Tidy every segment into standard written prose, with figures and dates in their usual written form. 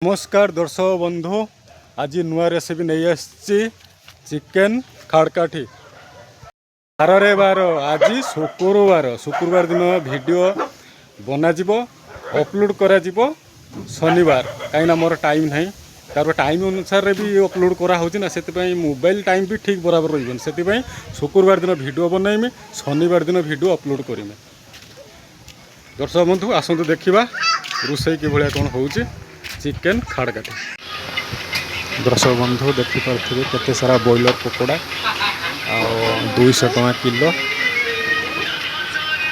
नमस्कार दर्शक बंधु आज नुआ रेसिपी नहीं आसी चिकेन खाड़काठी बार बार आज शुक्रवार दिन वीडियो बनाजिबो अपलोड करा जिवो शनिवार कहीं मोर टाइम नहीं तार टाइम अनुसार भी अपलोड करा होची ना से मोबाइल टाइम भी ठीक बराबर रही से शुक्रवार दिन वीडियो बनईमी शनिवार दिन वीडियो अपलोड करें। दर्शक बंधु आसतु देखा रोसई कि भाया कौन हो चिकेन खाड़काठी। दर्शक बंधु देखिपे केते सारा बॉयलर पकोड़ा आ 200 टका किलो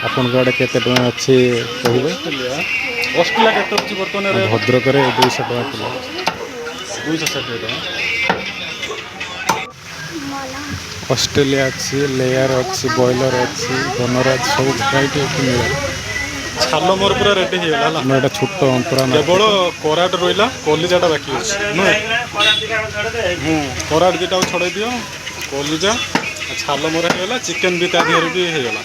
आपन आड़े केते टका अच्छे कहिबे ऑस्ट्रेलिया केते अछि बर्तन भद्रक रे 200 टका किलो 260 टका ऑस्ट्रेलिया अच्छी लेयर अच्छी बॉयलर अच्छी बनर सब वैरायटी मिले छाल मोर पूरा रेडी होगा ना ये छोट अंतरा केवल कराट रहा कलिजाटा बाकी अच्छे नुहे कराट दुटा छड़े दियो कलिजा छाल मोर होगा चिकेन भी तादिह भी होगा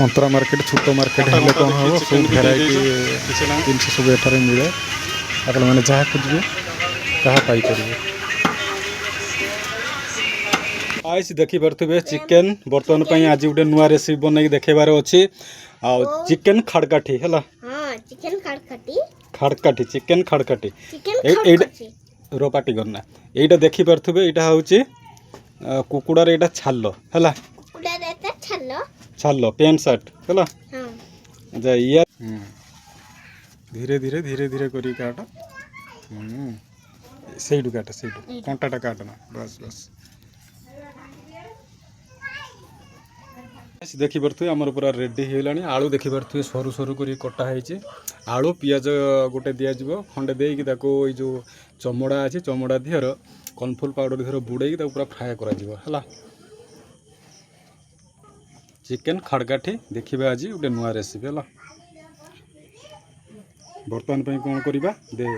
अंतरा मार्केट छोट मार्केट है कौन हम सब भेराइटी जिन सब एठार मिले आप जहाँ खोजे ताहा पाइपर आज देखी पारे चिकेन बर्तमान आज गोटे नुआ रेसिपी बनई देखेबार अच्छी चिकेन खाड़काठी है खाड़काठी चिकेन खाड़काठी रोपाटी करना यहीटा देखी पारे यहाँ हूँ कुकुड़ार यहाँ छाल है छाल पैंट सार्ट है या धीरे धीरे धीरे धीरे कर काट से काट से कंटाटा काटना बस बस देखी पारे आमर पूरा रेडी होगा आलू देखी पारे सरू सरू कर कटाई आलू पियाज गोटे दिज्व खंडे देकी जो चमड़ा अच्छी चमड़ा दिहर कॉर्नफ्लोर पाउडर दिहर बुड़े पूरा फ्राए करा चिकेन खाड़काठी देखिए आज गोटे नुआ रेसिपी है बर्तमान कौन करवा दे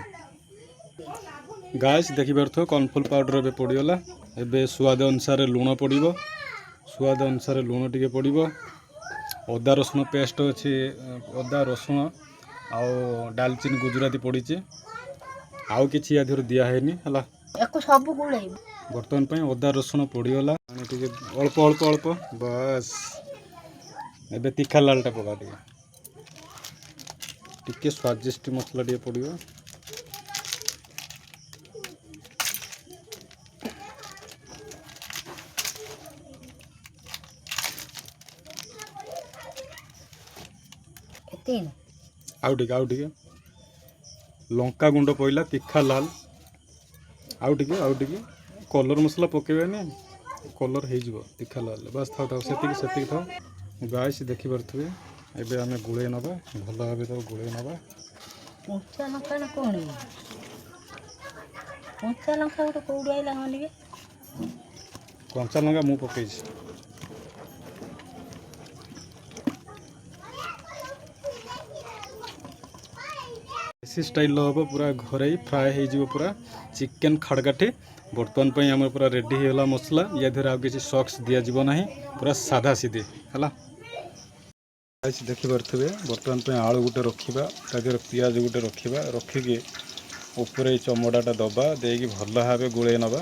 गाइस देखी पारे कॉर्नफ्लोर पाउडर ए पड़गला एवं स्वाद अनुसार लुण पड़ो स्वाद अनुसार लुण टे पड़ो अदा रसुण पेस्ट अच्छे अदा रसुण आउ डालचीनी गुजराती पड़ी आउ कि दिहनी है सब बर्तमान अदा रसुण पड़गला अल्प अल्प अल्प बस एबे तीखा लालटा पका टे स्वादिष्ट मसला टे पड़ो आउ टे लंका गुंड पड़ा तीखा लाल आउ टे कलर मसला पकेबानी कलर हो तीखा लाल बस था से था गाइस देखी पारे एबे आमे गुळे नबा भल भाव तो गुळे नबा कंचा लंका ना कौन कंचा लंका गोटे कौड़ आइला हनिके कंचा लंका मु पकई देसी स्टाइल हम पूरा घरे फ्राए हो पूरा चिकेन खाड़काठी बर्तमान आम पूरा रेडी होगा मसला या देर आ किसी सॉक्स दिज्व ना पूरा साधा सीधे है देखी पारे बर्तमान आलू गोटे रखा तादेह पियाज गोटे रखा रखिकी ऊपर चमड़ाटा दबा देकी भल भाव गोले नवा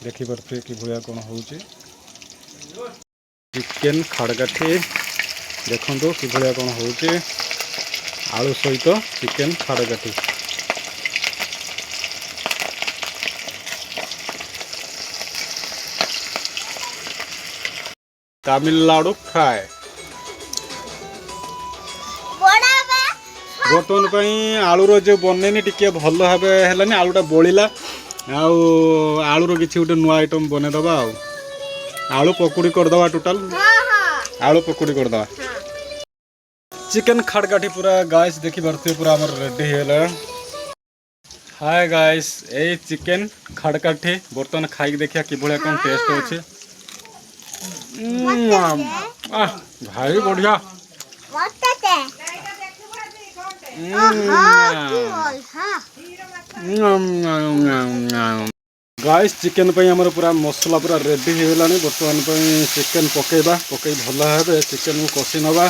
देखी पारे कि भाया कौन हो चिकेन खाड़काठी देखो कि भाया कौन हो आलू सहित चिकेन खाड़काठी तमिलनाडु फ्राए बर्तमान आलूर जो बनैनी टी भल भाव है आलूटा बड़ा आलूर किसी गोटे नुआ आइटम बनईदबा आलू पकुड़ी करदे टोटाल आलू पकुड़ी करदे चिकेन खाड़काठी पूरा गाइस देखी पारे पूरा आमर रेडी है हाय गाइस ये चिकेन खाड़काठी बर्तमान खाई देखिया कि भाया कौन टेस्ट अच्छे भाई बढ़िया गाइस चिकेन पूरा मसला पूरा रेडी होगा बर्तमान चिकेन पकेबा पकई भल भाव चिकेन को कषि नवा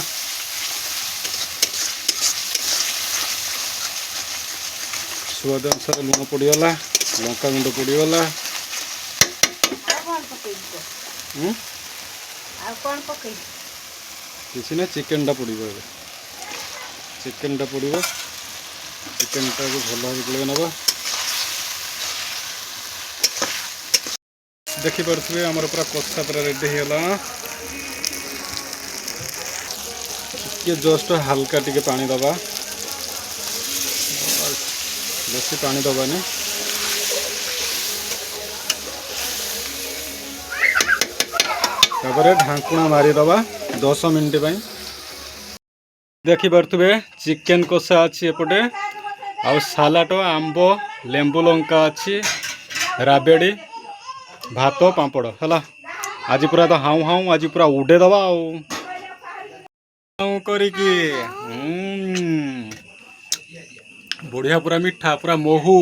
स्वाद अनुसार लुण पड़गला लंका गुंड पड़गला किसी ना चिकेन टा पड़ो चिकेन टा पड़ो चिकेन टा को भल भाव गोल नब देखिपे आमर पूरा कषा पूरा रेडी होगा टे जस्ट हाल्का टिके पानी दबा बेसी पानी दबानी तापर ढांकुणा मारिदबा 10 मिनिट देखिपे चिकेन कषा अच्छी एपटे आउ सालाड आंब लेंबू लंका अच्छी राबेड़ी भात पापड़ है आज पूरा तो हाउ हाउ आज पूरा उड़े दबा करिकी बढ़िया पूरा मीठा पूरा महू